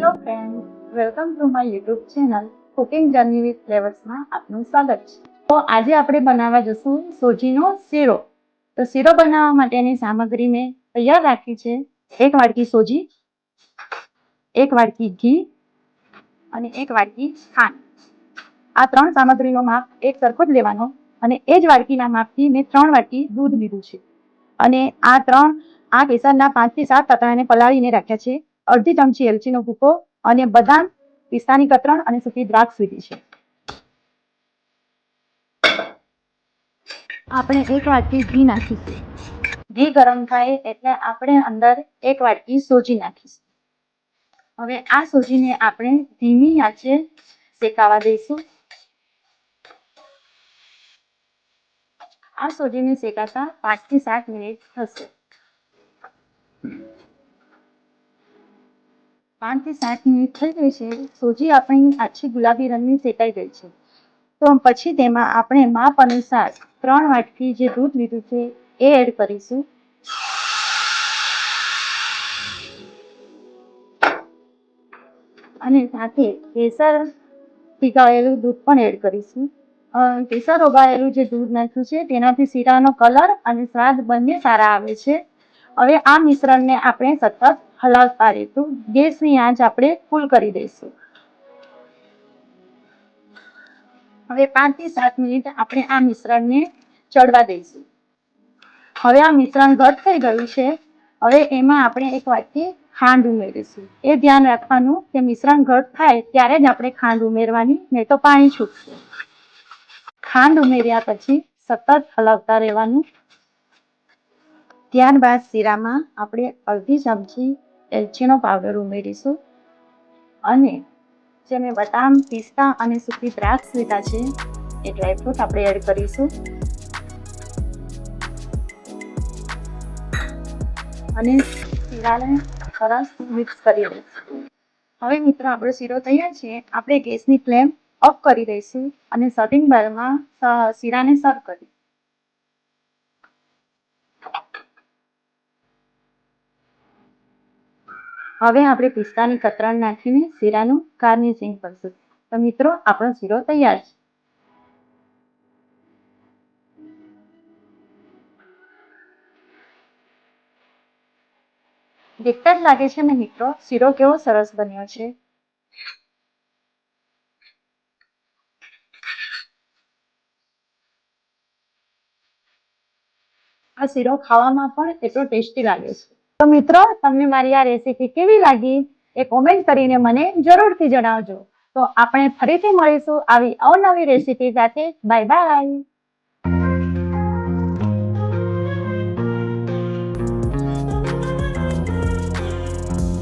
Hello friend, welcome to my YouTube channel cooking journey with ફ્લેવર્સમાં આપનું સ્વાગત છે. તો આજે આપણે બનાવવા જશું સોજીનો શીરો. તો શીરો બનાવવા માટેની સામગ્રી મેં તૈયાર રાખી છે. 1 વાટકી સોજી, 1 વાટકી ઘી અને 1 વાટકી ખાંડ. આ 3 સામગ્રીનો માપ એક સરખો જ લેવાનો અને એ જ વાટકીના માપથી મેં 3 વાટકી દૂધ લીધું છે. અને આ કેસરના 5 થી 7 તતરાને પલાળીને રાખ્યા છે. અડધી ચમચી એલચીનો ભૂકો અને બદામ, પિસ્તાની કતરણ અને સૂકી દ્રાક્ષ લીધી છે. આપણે 1 વાટકી ઘી નાખીશું. ઘી ગરમ થાય એટલે આપણે અંદર 1 વાટકી સોજી નાખીશું. હવે આ સોજીને આપણે ધીમી આંચે શેકાવા દઈશું. આ સોજીને શેકાતા 5 થી 7 મિનિટ થશે. 5 થી 7 મિનિટ થઈ ગઈ છે. સોજી આપણી આછી ગુલાબી રંગની શેકાઈ ગઈ છે. તો પછી તેમાં આપણે માપ અનુસાર 3 વાટકી જે દૂધ લીધું છે એ એડ કરીશું. અને સાથે કેસર પીગાળેલું દૂધ પણ એડ કરીશું. કેસર ઓગાળેલું જે દૂધ નાખ્યું છે તેનાથી શીરાનો કલર અને સ્વાદ બંને સારા આવે છે. હવે આ મિશ્રણને આપણે સતત હલાવતા રહીશું. ગેસની આંચ આપણે ફૂલ કરી દઈશું. હવે 5 થી 7 મિનિટ આપણે આ મિશ્રણને ચડવા દઈશું. હવે આ મિશ્રણ ઘટ થઈ ગયું છે. હવે એમાં આપણે 1 વાટકી ખાંડ ઉમેરીશું. એ ધ્યાન રાખવાનું કે મિશ્રણ ઘટ થાય ત્યારે જ આપણે ખાંડ ઉમેરવાની, નહીં તો પાણી છૂટશે. ખાંડ ઉમેર્યા પછી સતત હલાવતા રહેવાનું. ત્યારબાદ શીરામાં આપણે અડધી ચમચી એલચીનો પાવડર ઉમેરીશું અને જે મેં બદામ, પિસ્તા અને સૂકી દ્રાક્ષ લીધા છે એ ડ્રાયફ્રૂટ આપણે એડ કરીશું અને શીરાને સરસ મિક્સ કરી દઈશું. હવે મિત્રો આપણો શીરો તૈયાર છે. આપણે ગેસની ફ્લેમ ઓફ કરી દઈશું અને સર્વિંગ બાઉલમાં શીરાને સર્વ કરીશું. હવે આપણે પિસ્તાની કતરણ નાખીને શીરાનું ગાર્નિશિંગ કરીશું. તો મિત્રો આપણો શીરો તૈયાર છે. દેખતા જ લાગે છે ને મિત્રો શીરો કેવો સરસ બન્યો છે. આ શીરો ખાવામાં પણ એટલો ટેસ્ટી લાગે છે. તો મિત્રો તમને મારી આ રેસીપી કેવી લાગી એ કોમેન્ટ કરીને મને જરૂરથી જણાવજો. તો આપણે ફરીથી મળીશું આવી અવનવી રેસીપી સાથે. Bye bye.